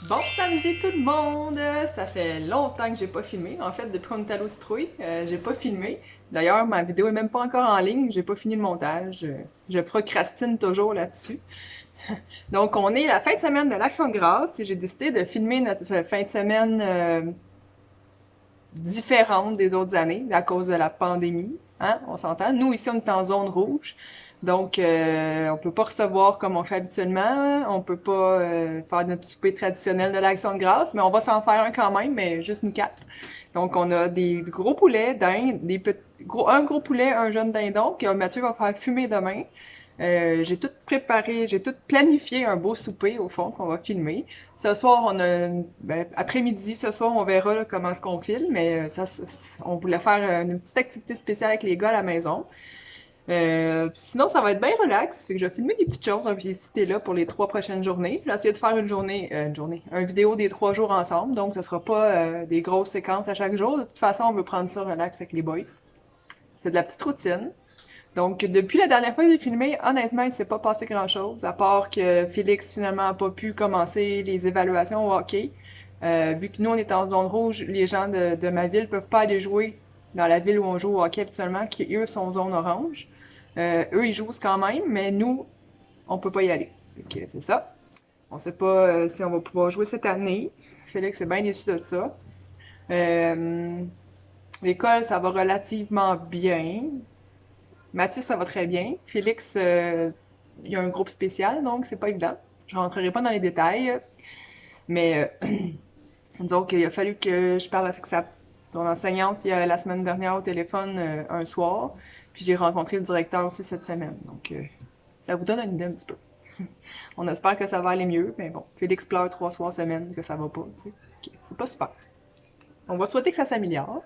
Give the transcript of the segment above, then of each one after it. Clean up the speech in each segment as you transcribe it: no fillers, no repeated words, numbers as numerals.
Bon samedi tout le monde! Ça fait longtemps que j'ai pas filmé. En fait, depuis qu'on est allé au citrouille, j'ai pas filmé. D'ailleurs, ma vidéo est même pas encore en ligne, j'ai pas fini le montage. Je procrastine toujours là-dessus. Donc, on est la fin de semaine de l'Action de grâce et j'ai décidé de filmer notre fin de semaine différente des autres années à cause de la pandémie. Hein? On s'entend? Nous, ici, on est en zone rouge. Donc, on peut pas recevoir comme on fait habituellement. On peut pas faire notre souper traditionnel de l'Action de grâce, mais on va s'en faire un quand même, mais juste nous quatre. Donc, on a des gros poulets, dinde, un gros poulet, un jeune dindon que Mathieu va faire fumer demain. J'ai tout préparé, j'ai tout planifié un beau souper au fond qu'on va filmer. Ce soir, après-midi, ce soir, on verra là, comment est-ce qu'on filme, mais on voulait faire une petite activité spéciale avec les gars à la maison. Sinon, ça va être bien relax, fait que je vais filmer des petites choses, hein, puis si t'es là pour les 3 prochaines journées. Je vais essayer de faire une vidéo des 3 jours ensemble, donc ce sera pas des grosses séquences à chaque jour. De toute façon, on veut prendre ça relax avec les boys. C'est de la petite routine. Donc, depuis la dernière fois que j'ai filmé, honnêtement, il s'est pas passé grand-chose, à part que Félix, finalement, a pas pu commencer les évaluations au hockey. Vu que nous, on est en zone rouge, les gens de ma ville peuvent pas aller jouer dans la ville où on joue au hockey habituellement, qui, eux, sont en zone orange. Eux, ils jouent quand même, mais nous, on peut pas y aller. Donc, c'est ça. On sait pas si on va pouvoir jouer cette année. Félix est bien déçu de ça. Euh, L'école, ça va relativement bien. Mathis, ça va très bien. Félix, il y a un groupe spécial, donc c'est pas évident. Je rentrerai pas dans les détails, mais disons qu'il a fallu que je parle avec son enseignante la semaine dernière au téléphone un soir, puis j'ai rencontré le directeur aussi cette semaine. Donc, ça vous donne une idée un petit peu. On espère que ça va aller mieux, mais bon, Félix pleure 3 soirs semaine que ça va pas, tu sais. Ok, c'est pas super. On va souhaiter que ça s'améliore.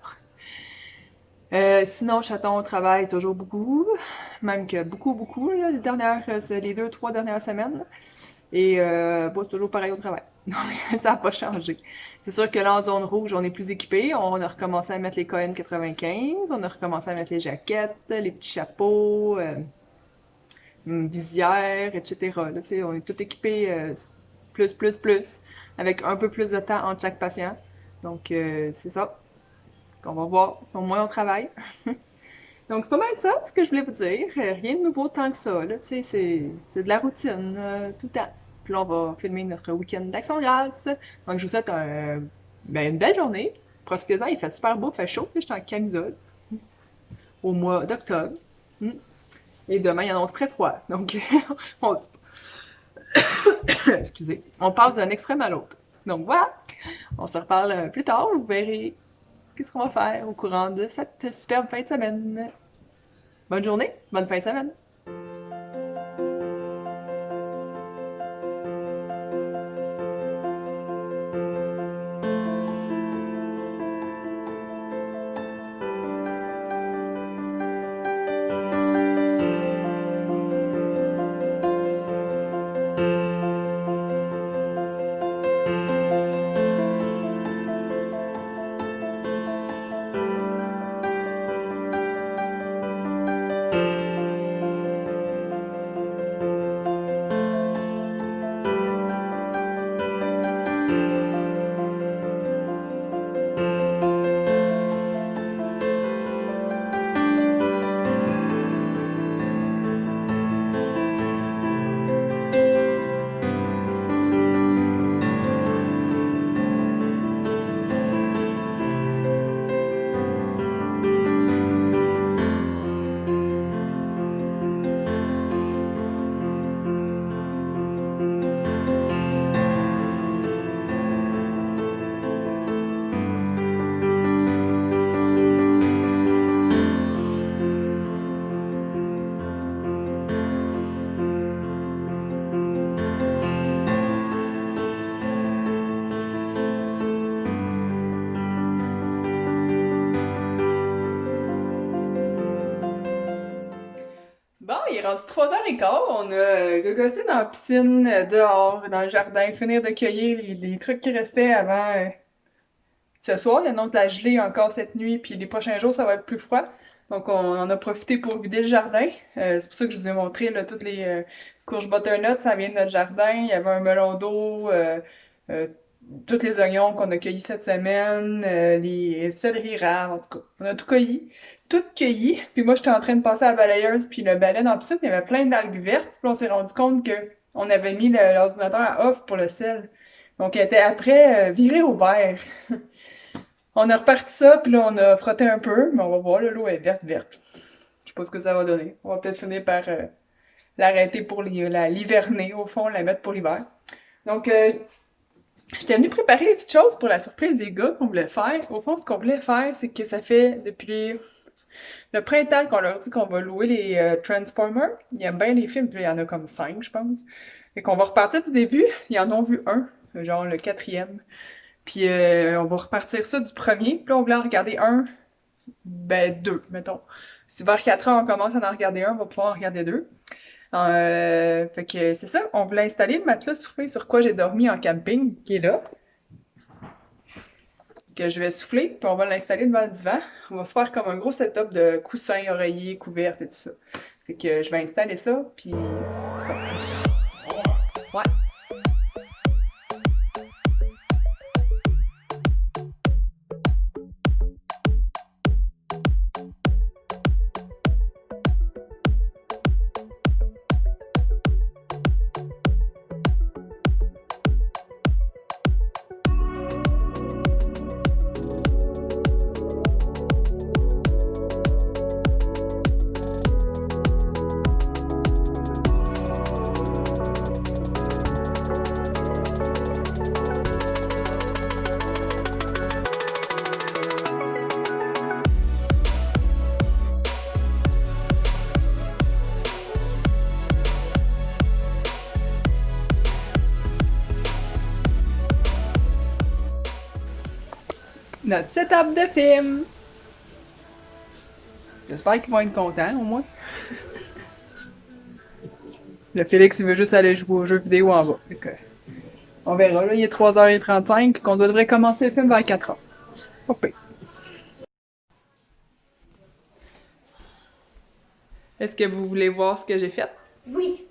Sinon, Chaton travaille toujours beaucoup, même que beaucoup, là, les 2, 3 dernières semaines. Et bon, c'est toujours pareil au travail. Donc, ça n'a pas changé. C'est sûr que là, en zone rouge, on est plus équipé. On a recommencé à mettre les KN95, on a recommencé à mettre les jaquettes, les petits chapeaux, visières, etc. Là, on est tout équipé plus, avec un peu plus de temps entre chaque patient. Donc, c'est ça. On va voir. Au moins, on travaille. Donc, c'est pas mal ça, ce que je voulais vous dire. Rien de nouveau tant que ça, là. Tu sais, c'est de la routine, tout le temps. Puis là, on va filmer notre week-end d'Action de grâce. Donc, je vous souhaite une belle journée. Profitez-en, il fait super beau, il fait chaud. Je suis en camisole au mois d'octobre. Mm. Et demain, il annonce très froid. Donc, on... excusez, on passe d'un extrême à l'autre. Donc, voilà. On se reparle plus tard. Vous verrez qu'est-ce qu'on va faire au courant de cette superbe fin de semaine. Bonne journée, bonne fin de semaine. Bon, il est rendu 3h15. On a gogossé dans la piscine, dehors, dans le jardin, finir de cueillir les trucs qui restaient avant ce soir. Il annonce de la gelée encore cette nuit, puis les prochains jours, ça va être plus froid. Donc, on en a profité pour vider le jardin. C'est pour ça que je vous ai montré là, toutes les courges butternut, ça vient de notre jardin. Il y avait un melon d'eau, tous les oignons qu'on a cueillis cette semaine, les céleris rares, en tout cas. On a tout cueilli. Tout cueilli. Puis moi, j'étais en train de passer à la balayeuse, puis le balai dans la piscine, il y avait plein d'algues vertes. Puis là, on s'est rendu compte que on avait mis l'ordinateur à off pour le sel. Donc, elle était après virée au vert. On a reparti ça, puis là, on a frotté un peu, mais on va voir, là, l'eau est verte. Je sais pas ce que ça va donner. On va peut-être finir par l'arrêter pour l'hiverner, au fond, la mettre pour l'hiver. Donc, j'étais venue préparer des petites choses pour la surprise des gars qu'on voulait faire. Au fond, ce qu'on voulait faire, c'est que ça fait depuis le printemps qu'on leur dit qu'on va louer les Transformers. Ils aiment bien les films, puis il y en a comme 5, je pense. Et qu'on va repartir du début. Ils en ont vu un, genre le 4e. Puis on va repartir ça du premier. Puis là, on voulait en regarder un, ben 2, mettons. Si vers 4 heures, on commence à en regarder un, on va pouvoir en regarder 2. Fait que c'est ça, on voulait installer le matelas soufflé sur quoi j'ai dormi en camping, qui est là. Que je vais souffler, puis on va l'installer devant le divan. On va se faire comme un gros setup de coussins, oreillers, couvertes et tout ça. Fait que je vais installer ça, puis ça. Ouais. Notre setup de film! J'espère qu'ils vont être contents, au moins. Le Félix, il veut juste aller jouer aux jeux vidéo en bas. Fait que, on verra, là, il est 3h35, qu'on devrait commencer le film vers 4h. Pas pire. Est-ce que vous voulez voir ce que j'ai fait? Oui.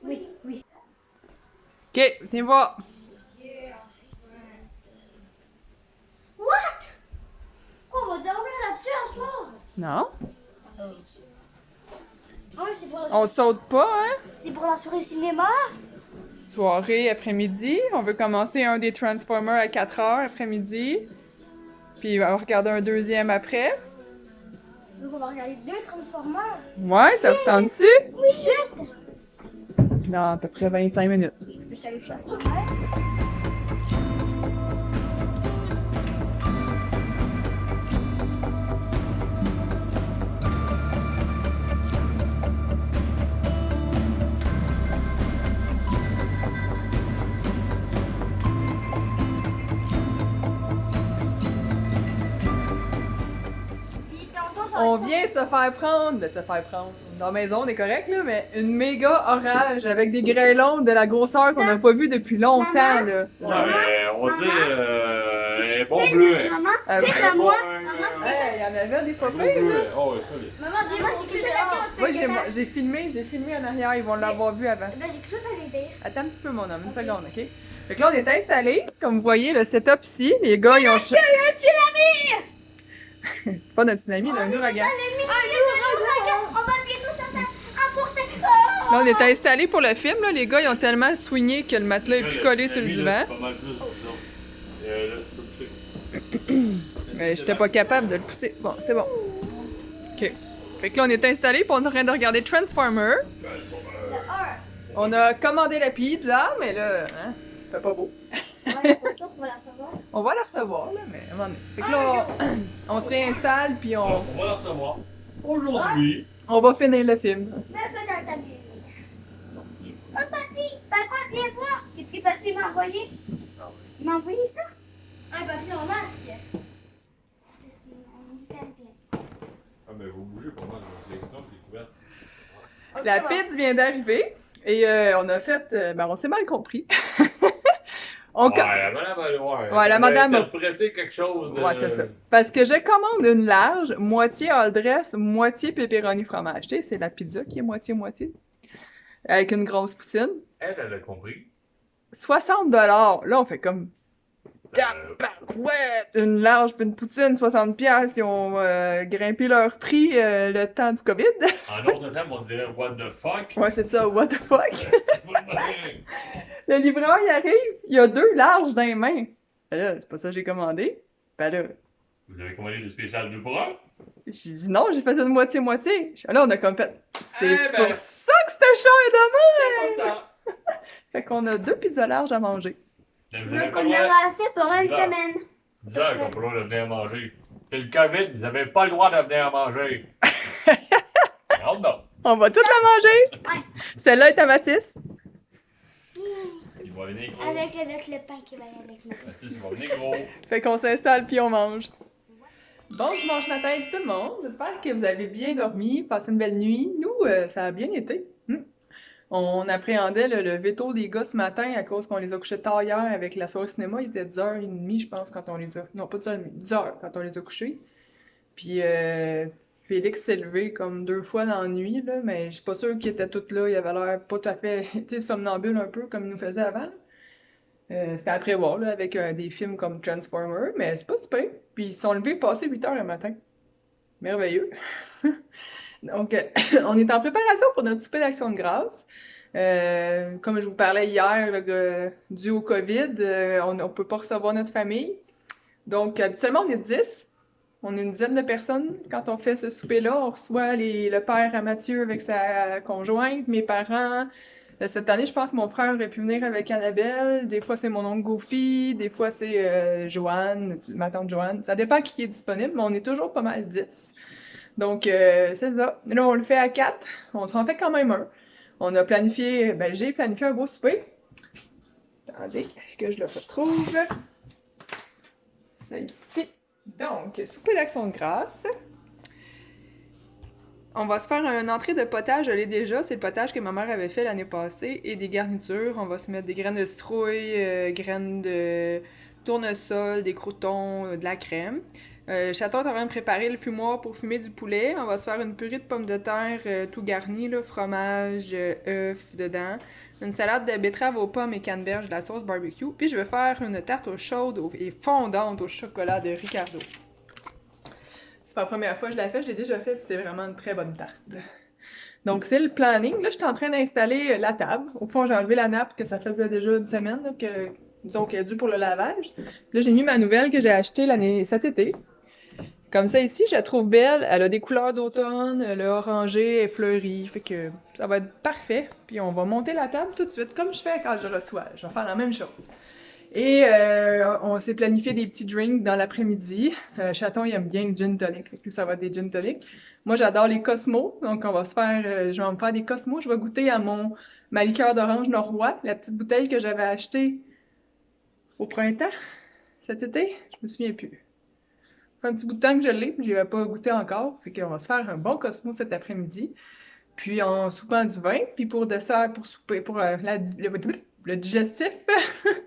Ok, viens voir. What? Quoi, on va dormir là-dessus un soir? Non? Ah oui, On saute pas, hein? c'est pour la soirée cinéma? Soirée, après-midi. On veut commencer un des Transformers à 4h après-midi. Puis on va regarder un deuxième après. Donc on va regarder 2 Transformers. Ouais, ça vous tente-tu? Oui, chut! Dans à peu près 25 minutes. Je peux saluer le chat. On vient de se faire prendre, Dans la maison, on est correct, là, mais une méga orage avec des grêlons de la grosseur qu'on n'a pas vu depuis longtemps, là. Ouais, on va dire un bon bleu. Maman, Ah, fais-le-moi. Hey, il y en avait des Un bon papiers, bleu. là. Oh, ouais, solide. Maman, dis-moi, j'ai cru que Moi, j'ai filmé en arrière, ils vont l'avoir vu avant. Ben, j'ai cru que t'allais dire. Attends un petit peu, mon homme, une seconde, ok? Fait que là, on est installés, comme vous voyez, le setup ici, les gars, ils ont... Pas d'un tsunami, d'un ouragan. On va bientôt se faire emporter. Là, on est installés pour le film, là, les gars, ils ont tellement swingé que le matelas est plus collé sur le divan. C'est pas mal plus, disons. Là, tu peux pousser. Mais j'étais pas capable de le pousser. Bon, c'est bon. Ok. Fait que là, on est installés, puis on est en train de regarder Transformers. On a commandé la pizza, mais là, hein, ça fait pas beau. On va la recevoir, là, mais à un moment donné. Fait que là, on se réinstalle, puis On va la recevoir. Aujourd'hui. on va finir le film. Mets un peu dans ta bulle. Oh, papy, papa, viens voir. Qu'est-ce que papy m'a envoyé? Il m'a envoyé ça? Un papier en masque. Ah, mais vous bougez pas mal, les exemples, les couvertes. La pizza vient d'arriver, et on a fait... ben, on s'est mal compris. On co- Ouais, la madame, Ouais, la madame a- interprété quelque chose de... Ouais, c'est ça. Parce que je commande une large, moitié all dress, moitié pepperoni fromage. Tu sais, c'est la pizza qui est moitié-moitié. Avec une grosse poutine. Elle a compris. 60 $. Là, on fait comme... Tabarouette! Une large puis une poutine, 60$, ils ont grimpé leur prix le temps du COVID. En autre terme, on dirait what the fuck. Ouais, c'est ça, what the fuck? Le livreur, il arrive, il a 2 larges dans les mains. Ben là, c'est pas ça que j'ai commandé. Ben là, Vous avez commandé du spécial 2 pour 1? j'ai dit non, j'ai fait ça de moitié-moitié. Là, on a comme fait, c'est Eh ben. pour ça que c'était cher de C'est pas ça. Fait qu'on a 2 pizzas larges à manger. Là, vous avez Donc, pas on le droit. aura assez pour une Là. semaine. Dis-leur qu'on peut pas venir manger. C'est le COVID, vous n'avez pas le droit de venir manger. Non, non. On va toutes la manger! Ouais. Celle-là est à Mathis. Il va venir gros. Avec le pain qui va y avec moi. Mathis, il va venir gros. Fait qu'on s'installe puis on mange. Bon dimanche matin tout le monde. J'espère que vous avez bien dormi, passé une belle nuit. Nous, ça a bien été. On appréhendait le lever tôt des gars ce matin à cause qu'on les a couchés tard hier avec la soirée cinéma. Il était 10h30, je pense, quand on les a... Non, pas 10h30, 10h quand on les a couchés. Puis Félix s'est levé comme 2 fois dans la nuit, là, mais je suis pas sûre qu'il était tout là. Il avait l'air pas tout à fait somnambule un peu comme il nous faisait avant. C'était à prévoir, là, avec des films comme Transformers, mais c'est pas super. Puis ils sont levés passé 8h le matin. Merveilleux. Donc, on est en préparation pour notre souper d'Action de grâce. Comme je vous parlais hier, là, dû au COVID, on peut pas recevoir notre famille. Donc, habituellement, on est 10. On est une dizaine de personnes. Quand on fait ce souper-là, on reçoit le père à Mathieu avec sa conjointe, mes parents. Cette année, je pense que mon frère aurait pu venir avec Annabelle. Des fois, c'est mon oncle Goofy. Des fois, c'est Joanne, ma tante Joanne. Ça dépend qui est disponible, mais on est toujours pas mal 10. Donc, c'est ça. Là, on le fait à 4. On s'en fait quand même un. On a planifié... Ben, j'ai planifié un beau souper. Attendez que je le retrouve. Ça ici. Donc, souper d'Action de grâce. On va se faire une entrée de potage, je l'ai déjà, c'est le potage que ma mère avait fait l'année passée, et des garnitures. On va se mettre des graines de citrouille, graines de tournesol, des croûtons, de la crème. Chaton est en train de préparer le fumoir pour fumer du poulet. On va se faire une purée de pommes de terre tout garnie, là, fromage, œufs dedans. Une salade de betterave aux pommes et canneberge, de la sauce barbecue. Puis je vais faire une tarte aux chaudes et fondante au chocolat de Ricardo. C'est pas la première fois que je la fais, je l'ai déjà fait, puis c'est vraiment une très bonne tarte. Donc, c'est le planning. Là, je suis en train d'installer la table. Au fond, j'ai enlevé la nappe, que ça faisait déjà une semaine, là, disons qu'elle est due pour le lavage. Puis là, j'ai mis ma nouvelle que j'ai achetée cet été. Comme ça, ici, je la trouve belle. Elle a des couleurs d'automne, elle est orangée et fleurie, fait que ça va être parfait. Puis on va monter la table tout de suite, comme je fais quand je reçois. Je vais faire la même chose. Et on s'est planifié des petits drinks dans l'après-midi. Chaton, il aime bien le gin tonic, fait que lui, ça va être des gin tonic. Moi, j'adore les Cosmos, donc on va se faire, je vais me faire des Cosmos. Je vais goûter à ma liqueur d'orange Norrois, la petite bouteille que j'avais achetée au printemps, cet été. Je me souviens plus. Ça fait un petit bout de temps que je l'ai, mais je n'avais pas goûté encore. Fait qu'on va se faire un bon Cosmo cet après-midi. Puis en soupant du vin, puis pour dessert, pour souper, pour le digestif,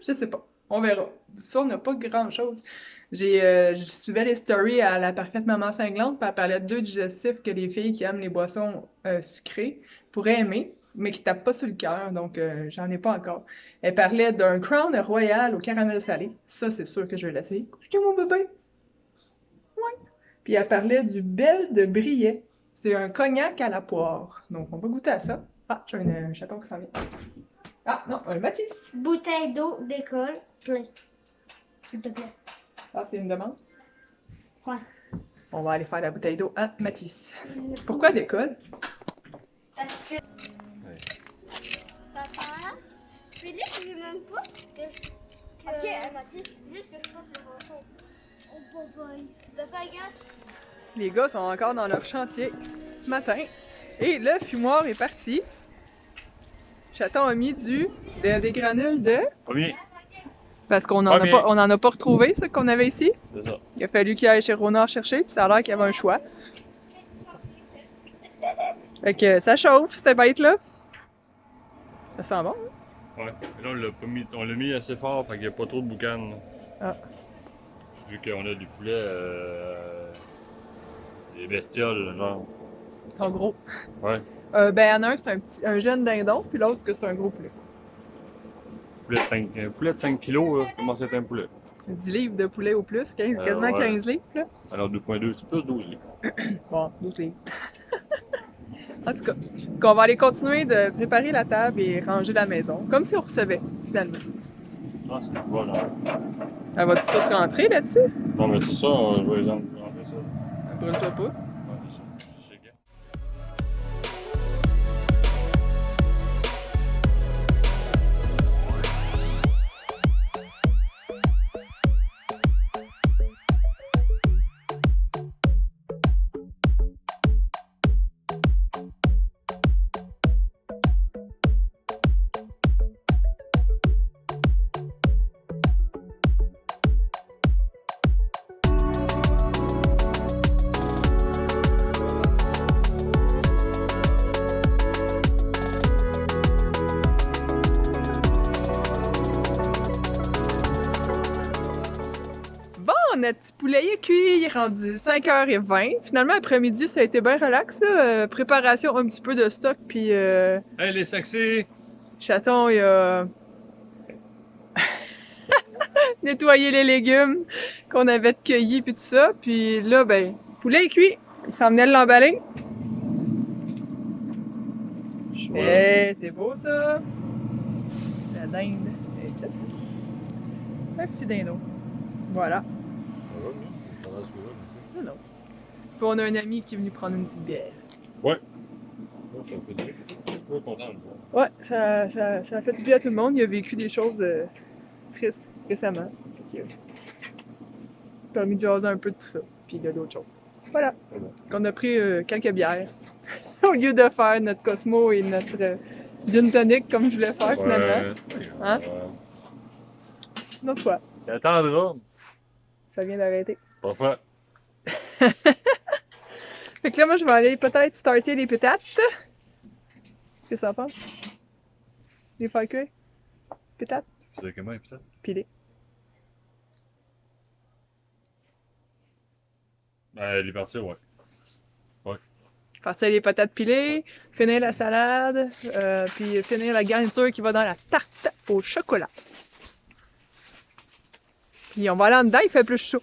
je sais pas. On verra. Ça, on n'a pas grand-chose. Je suivais les stories à la parfaite maman cinglante, puis elle parlait de 2 digestifs que les filles qui aiment les boissons sucrées pourraient aimer, mais qui tapent pas sur le cœur, donc j'en ai pas encore. Elle parlait d'un Crown Royal au caramel salé. Ça, c'est sûr que je vais l'essayer. Coucou mon bébé! Ouais. Puis elle parlait du Belle de Brillet. C'est un cognac à la poire. Donc, on va goûter à ça. Ah, j'ai un chaton qui s'en vient. Ah, non, un Matisse. Bouteille d'eau d'école, plein. S'il te plaît. Ah, c'est une demande? Ouais. On va aller faire la bouteille d'eau à Matisse. Pourquoi d'école? Parce que... Papa, Félix, je veux même pas que... Ok, Mathis, juste que je passe le manteau. Oh, boy. Fais gaffe. Les gars sont encore dans leur chantier ce matin. Et le fumoir est parti. Chaton a mis des granules de... Premier. Parce qu'on n'en a pas retrouvé, ce qu'on avait ici. C'est ça. Il a fallu qu'il aille chez Ronard chercher, puis ça a l'air qu'il y avait un choix. Fait que ça chauffe, cette bête-là. Ça sent bon, hein? Ouais. Là, on l'a mis assez fort, fait qu'il n'y a pas trop de boucan. Ah. Vu qu'on a du poulet, des bestioles, genre. Ils sont gros. Ouais. Ben, il y en a un, c'est un jeune dindon, puis l'autre, que c'est un gros poulet. poulet de 5 kilos, là, commence à être un poulet. 10 livres de poulet au plus, quasiment ouais. 15 livres, là. Alors 2,2, c'est plus 12 livres. Bon, 12 livres. En tout cas, qu'on va aller continuer de préparer la table et ranger la maison, comme si on recevait, finalement. Ah, c'est pas là. Elle va-tu tout rentrer là-dessus? Non, mais c'est ça, je vais les enlever ça. Brûle-toi pas. Ouais, c'est ça. C'est bien. Notre petit poulet est cuit, il est rendu 5h20. Finalement, après-midi, ça a été bien relax, là. Préparation un petit peu de stock, puis Hey, les sexy! Chaton, il a nettoyé les légumes qu'on avait cueillis, puis tout ça. Puis là, ben, poulet est cuit. Il s'en venait de l'emballer. Eh, c'est beau, ça! La dinde. Elle est petite. Un petit dindon. Voilà. Non. Puis on a un ami qui est venu prendre une petite bière. Ouais. Ça me fait dire. Je suis toujours content de voir. Ouais, ça a fait du bien à tout le monde. Il a vécu des choses tristes récemment. Fait que, permis de jaser un peu de tout ça. Puis il y a d'autres choses. Voilà. On a pris quelques bières. Au lieu de faire notre Cosmo et notre gin tonic comme je voulais faire finalement. Hein? Une autre fois. Il attendra. Ça vient d'arrêter. Parfait. Fait que là, moi, je vais aller peut-être starter les pétates. Qu'est-ce que ça en pense? Les faire cuire? Pétates? Tu faisais comment, putain? Pilées. Les parties, ouais. Partir les patates pilées, finir la salade, puis finir la garniture qui va dans la tarte au chocolat. Puis on va aller en dedans, il fait plus chaud.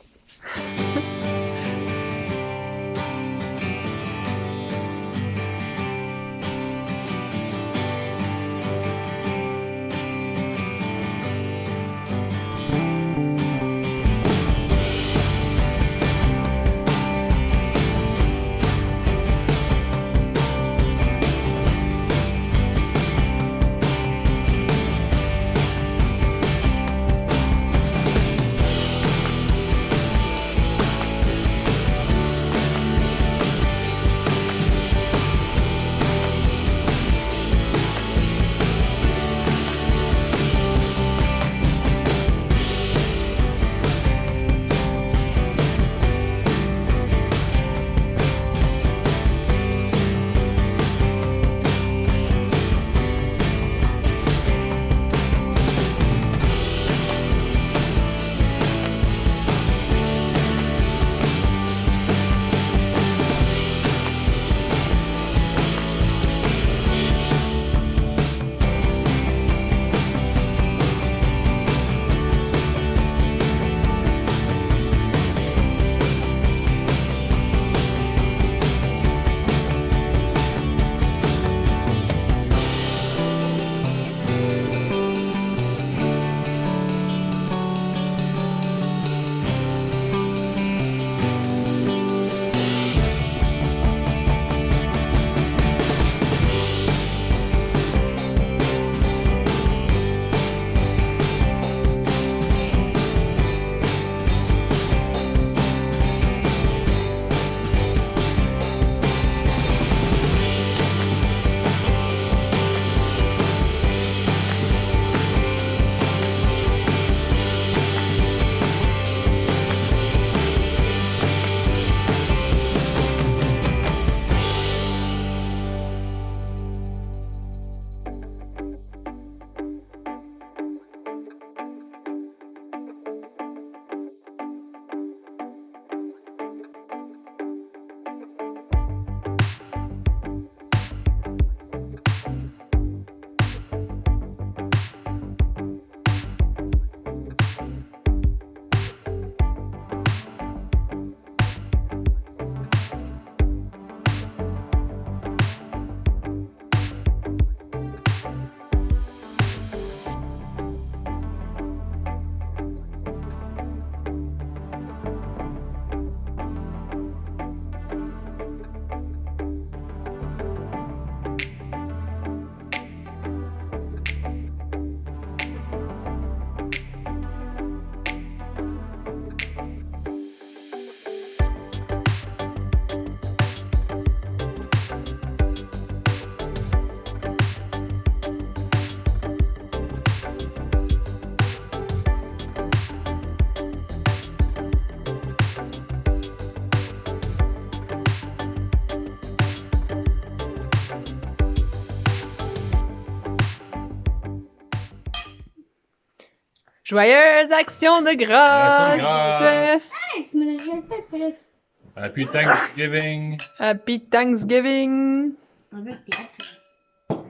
Joyeuse action de grâce! Action de grâce. Hey, tu me l'as déjà fait, Félix. Happy Thanksgiving! Happy Thanksgiving! Avec ketchup.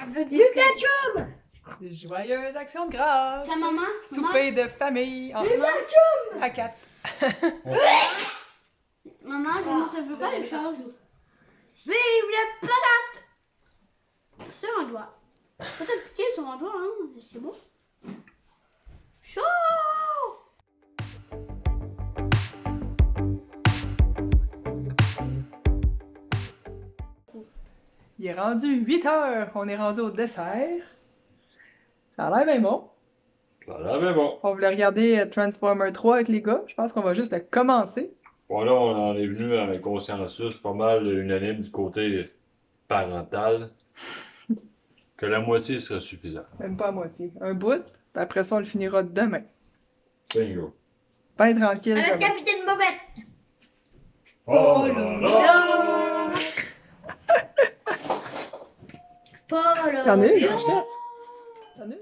Avec du ketchup. Joyeuse action de grâce! Ta maman? Souper de famille en à 4. Maman, je ne sais pas les choses. Vive la patate! Sur un doigt. Faut t'appliquer sur un doigt, hein? C'est bon. Chaud! Il est rendu 8 heures. On est rendu au dessert. Ça a l'air bien bon. Ça a l'air bien bon. On voulait regarder Transformer 3 avec les gars. Je pense qu'on va juste le commencer. Voilà, on en est venu à un consensus pas mal unanime du côté parental. Que la moitié sera suffisant. Même pas à moitié. Un bout. Puis après ça, on le finira demain. Bingo. Pas tranquille. Avec comme- Capitaine Bobette. Oh là là! Paul. T'en as une, Rachette? T'en as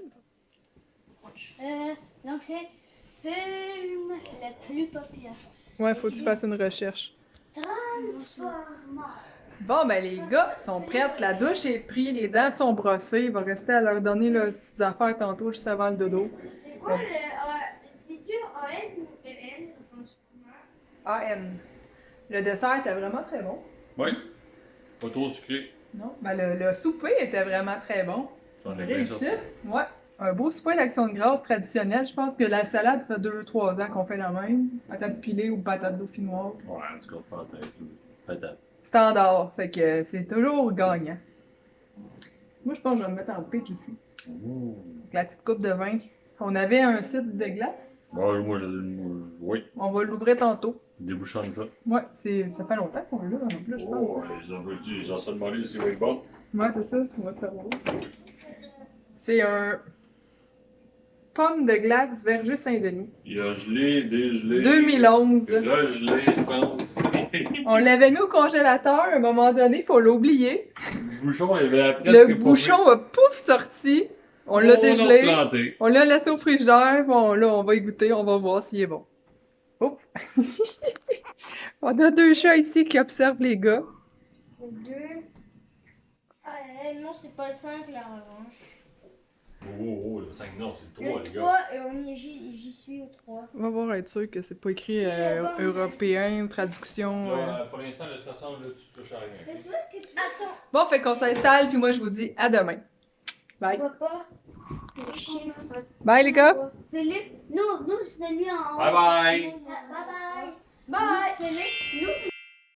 une? Donc c'est film le plus populaire. Ouais, faut que tu fasses une recherche. Transformers. Bon, ben les gars sont prêts. La douche est prise, les dents sont brossées. Il va rester à leur donner leurs petites affaires tantôt, juste avant le dodo. C'est quoi le. C'est-tu AN ou EN? AN. Le dessert était vraiment très bon. Oui. Pas trop sucré. Non? Ben le souper était vraiment très bon. Ça en est bien sorti. Réussite. Ouais. Un beau souper d'action de grâce traditionnel. Je pense que la salade fait 2-3 ans qu'on fait la même. Patate pilée ou patate dauphinoise. Ouais, tu comprends pas tête. Patate. Standard. Fait que c'est toujours gagnant. Moi, je pense que je vais me mettre en pitch aussi. Ouh. Avec la petite coupe de vin. On avait un site de glace. Ouais, oui. On va l'ouvrir tantôt. Débouchant de ça. Ouais, ça fait longtemps qu'on l'a en plus, je pense. Oh, ils ont ça demandé si oui bon. Ouais, c'est ça. On va savoir. C'est un pomme de glace Verger Saint-Denis. Il a gelé, dégelé. 2011. Regelé, je pense. On l'avait mis au congélateur à un moment donné, puis on l'a oublié. Le bouchon, il avait presque Le bouchon a pouf sorti. On l'a dégelé. On l'a laissé au frigidaire. Bon, là, on va y goûter. On va voir s'il est bon. Oh! On a 2 chats ici qui observent les gars. Deux. Non, c'est pas le 5, la revanche. Oh, le 5 non, c'est le 3, Le les gars. 3, et j'y suis au 3. On va voir être sûr que c'est pas écrit européen, traduction. Là, pour l'instant, le 60, là, tu touches à rien. Attends, Bon, fait qu'on s'installe, puis moi je vous dis à demain. Bye. tu vois pas le chiffre. Bye les gars. Félix, non, c'est lui en haut. Bye bye! Bye bye. Bye. Félix,